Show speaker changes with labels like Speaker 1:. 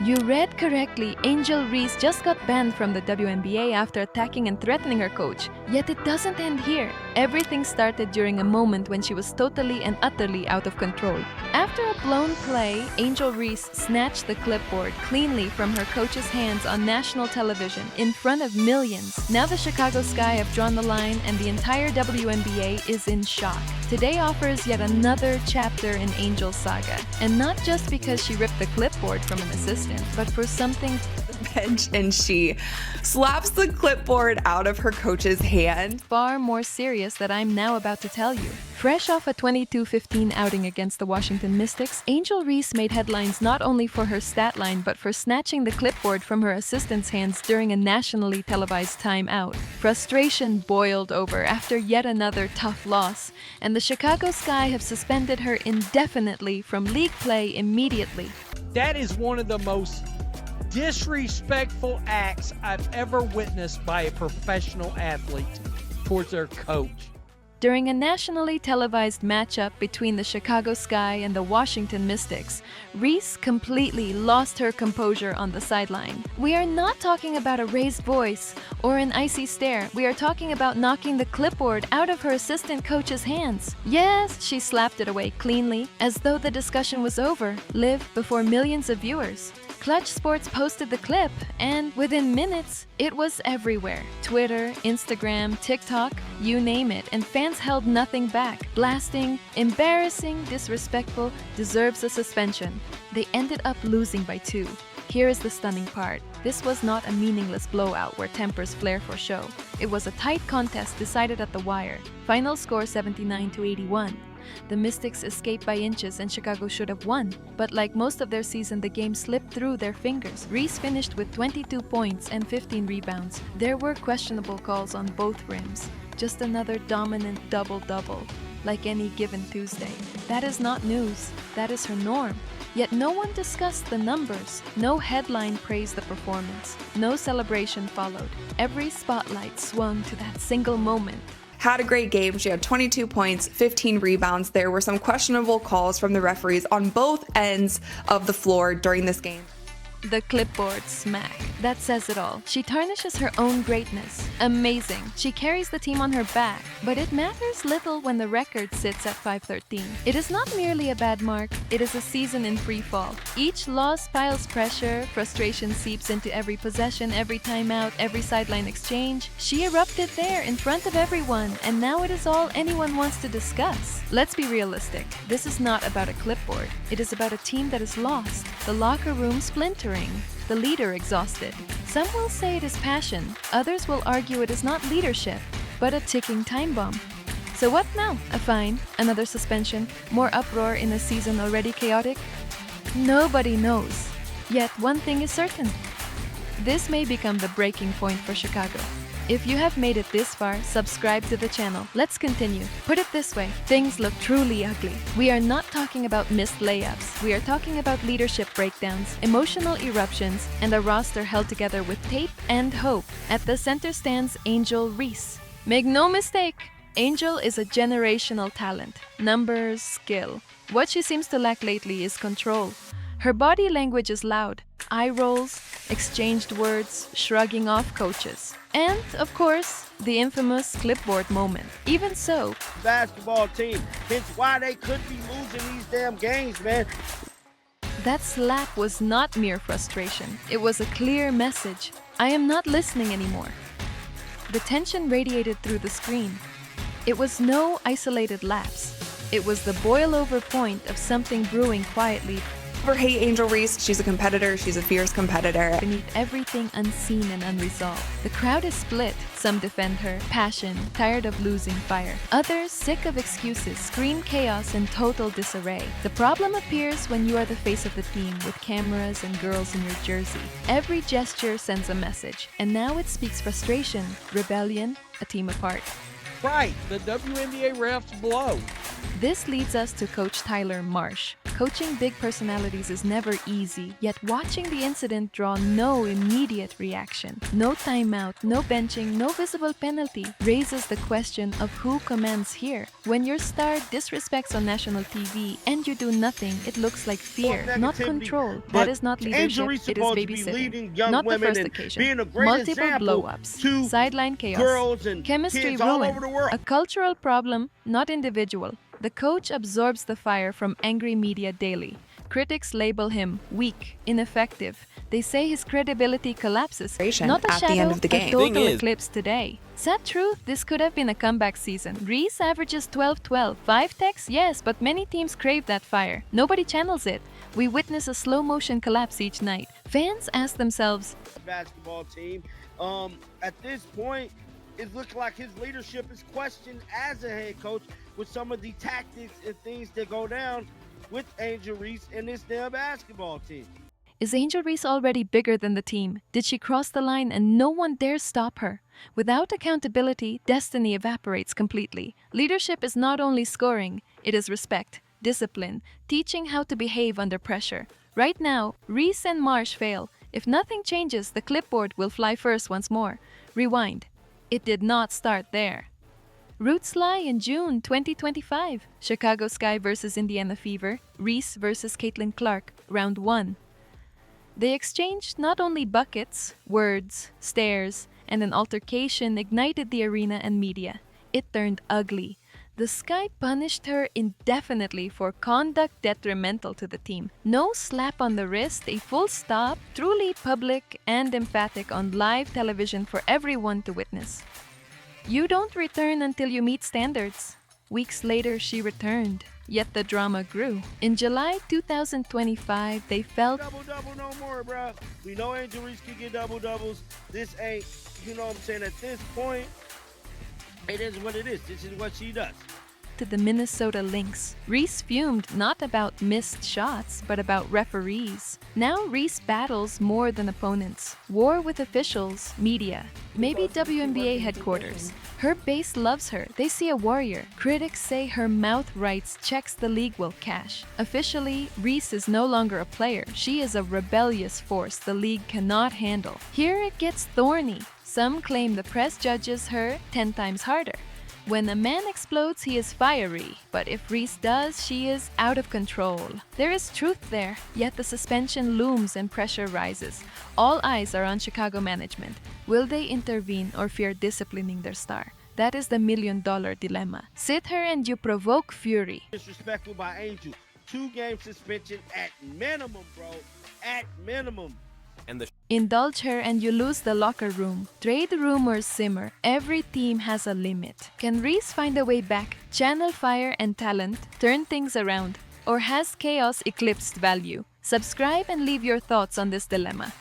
Speaker 1: You read correctly. Angel Reese just got banned from the WNBA after attacking and threatening her coach. Yet it doesn't end here. Everything started during a moment when she was totally and utterly out of control. After a blown play, Angel Reese snatched the clipboard cleanly from her coach's hands on national television in front of millions. Now the Chicago Sky have drawn the line and the entire WNBA is in shock. Today offers yet another chapter in Angel's saga. And not just because she ripped the clipboard from an assistant, but for something
Speaker 2: bench and she slaps the clipboard out of her coach's hand.
Speaker 1: Far more serious that I'm now about to tell you. Fresh off a 22-15 outing against the Washington Mystics, Angel Reese made headlines not only for her stat line but for snatching the clipboard from her assistant's hands during a nationally televised timeout. Frustration boiled over after yet another tough loss, and the Chicago Sky have suspended her indefinitely from league play immediately.
Speaker 3: That is one of the most disrespectful acts I've ever witnessed by a professional athlete towards their coach.
Speaker 1: During a nationally televised matchup between the Chicago Sky and the Washington Mystics, Reese completely lost her composure on the sideline. We are not talking about a raised voice or an icy stare. We are talking about knocking the clipboard out of her assistant coach's hands. Yes, she slapped it away cleanly, as though the discussion was over, live before millions of viewers. Clutch Sports posted the clip, and within minutes, it was everywhere. Twitter, Instagram, TikTok, you name it, and fans held nothing back. Blasting, embarrassing, disrespectful, deserves a suspension. They ended up losing by 2. Here is the stunning part. This was not a meaningless blowout where tempers flare for show. It was a tight contest decided at the wire. Final score 79-81. The Mystics escaped by inches and Chicago should have won, but like most of their season, the game slipped through their fingers. Reese finished with 22 points and 15 rebounds. There were questionable calls on both rims. Just another dominant double-double, like any given Tuesday. That is not news. That is her norm. Yet no one discussed the numbers. No headline praised the performance. No celebration followed. Every spotlight swung to that single moment.
Speaker 2: Had a great game. She had 22 points, 15 rebounds. There were some questionable calls from the referees on both ends of the floor during this game.
Speaker 1: The clipboard smack. That says it all. She tarnishes her own greatness. Amazing. She carries the team on her back. But it matters little when the record sits at 513. It is not merely a bad mark. It is a season in free fall. Each loss piles pressure. Frustration seeps into every possession, every timeout, every sideline exchange. She erupted there in front of everyone, and now it is all anyone wants to discuss. Let's be realistic. This is not about a clipboard. It is about a team that is lost. The locker room splintering. The leader exhausted. Some will say it is passion, others will argue it is not leadership, but a ticking time bomb. So what now? A fine? Another suspension? More uproar in a season already chaotic? Nobody knows. Yet one thing is certain. This may become the breaking point for Chicago. If you have made it this far, subscribe to the channel. Let's continue. Put it this way, things look truly ugly. We are not talking about missed layups. We are talking about leadership breakdowns, emotional eruptions, and a roster held together with tape and hope. At the center stands Angel Reese. Make no mistake, Angel is a generational talent. Numbers, skill. What she seems to lack lately is control. Her body language is loud. Eye rolls, exchanged words, shrugging off coaches. And, of course, the infamous clipboard moment. Even so,
Speaker 4: basketball team, hence why they could be losing these damn games, man.
Speaker 1: That slap was not mere frustration. It was a clear message. I am not listening anymore. The tension radiated through the screen. It was no isolated lapse. It was the boil-over point of something brewing quietly.
Speaker 2: For hate Angel Reese, she's a competitor, she's a fierce competitor.
Speaker 1: Beneath everything unseen and unresolved. The crowd is split. Some defend her, passion, tired of losing fire. Others, sick of excuses, scream chaos and total disarray. The problem appears when you are the face of the team with cameras and girls in your jersey. Every gesture sends a message, and now it speaks frustration, rebellion, a team apart.
Speaker 3: Right, the WNBA refs blow.
Speaker 1: This leads us to Coach Tyler Marsh. Coaching big personalities is never easy, yet watching the incident draw no immediate reaction, no timeout, no benching, no visible penalty raises the question of who commands here. When your star disrespects on national TV and you do nothing, it looks like fear, not control. That is not leadership, it is babysitting. Not the first occasion. Multiple blow-ups, sideline chaos, chemistry ruin, a cultural problem, not individual. The coach absorbs the fire from angry media daily. Critics label him weak, ineffective. They say his credibility collapses. Not a
Speaker 2: at the
Speaker 1: shadow,
Speaker 2: end of the game.
Speaker 1: a total
Speaker 5: Thing is-
Speaker 1: eclipse today. Sad truth, this could have been a comeback season. Reese averages 12-12. 5 techs, yes, but many teams crave that fire. Nobody channels it. We witness a slow-motion collapse each night. Fans ask themselves,
Speaker 4: basketball team. At this point, it looks like his leadership is questioned as a head coach with some of the tactics and things that go down with Angel Reese and this damn basketball team.
Speaker 1: is Angel Reese already bigger than the team? Did she cross the line and no one dares stop her? Without accountability, destiny evaporates completely. Leadership is not only scoring, it is respect, discipline, teaching how to behave under pressure. Right now, Reese and Marsh fail. If nothing changes, the clipboard will fly first once more. Rewind. It did not start there. Roots lie in June 2025. Chicago Sky versus Indiana Fever. Reese versus Caitlin Clark, round 1. They exchanged not only buckets, words, stares, and an altercation ignited the arena and media. It turned ugly. The Sky punished her indefinitely for conduct detrimental to the team. No slap on the wrist, a full stop, truly public and emphatic on live television for everyone to witness. You don't return until you meet standards. Weeks later, she returned. Yet the drama grew. In July 2025, they felt
Speaker 4: Double-double no more, bro. We know Angel Reese can get double-doubles. This ain't, you know what I'm saying, at this point, it is what it is. This is what she does.
Speaker 1: to the Minnesota Lynx. Reese fumed not about missed shots, but about referees. Now Reese battles more than opponents. War with officials, media, maybe WNBA headquarters. Her base loves her. They see a warrior. Critics say her mouth writes checks the league will cash. Officially, Reese is no longer a player. She is a rebellious force the league cannot handle. Here it gets thorny. Some claim the press judges her 10 times harder. When a man explodes, he is fiery, but if Reese does, she is out of control. There is truth there, yet the suspension looms and pressure rises. All eyes are on Chicago management. Will they intervene or fear disciplining their star? That is the million-dollar dilemma. Sit her and you provoke fury.
Speaker 4: Disrespectful by Angel. 2-game suspension at minimum, bro. At minimum.
Speaker 5: And the
Speaker 1: Indulge her and you lose the locker room. Trade rumors simmer. Every team has a limit. Can Reese find a way back, channel fire and talent, turn things around? Or has chaos eclipsed value? Subscribe and leave your thoughts on this dilemma.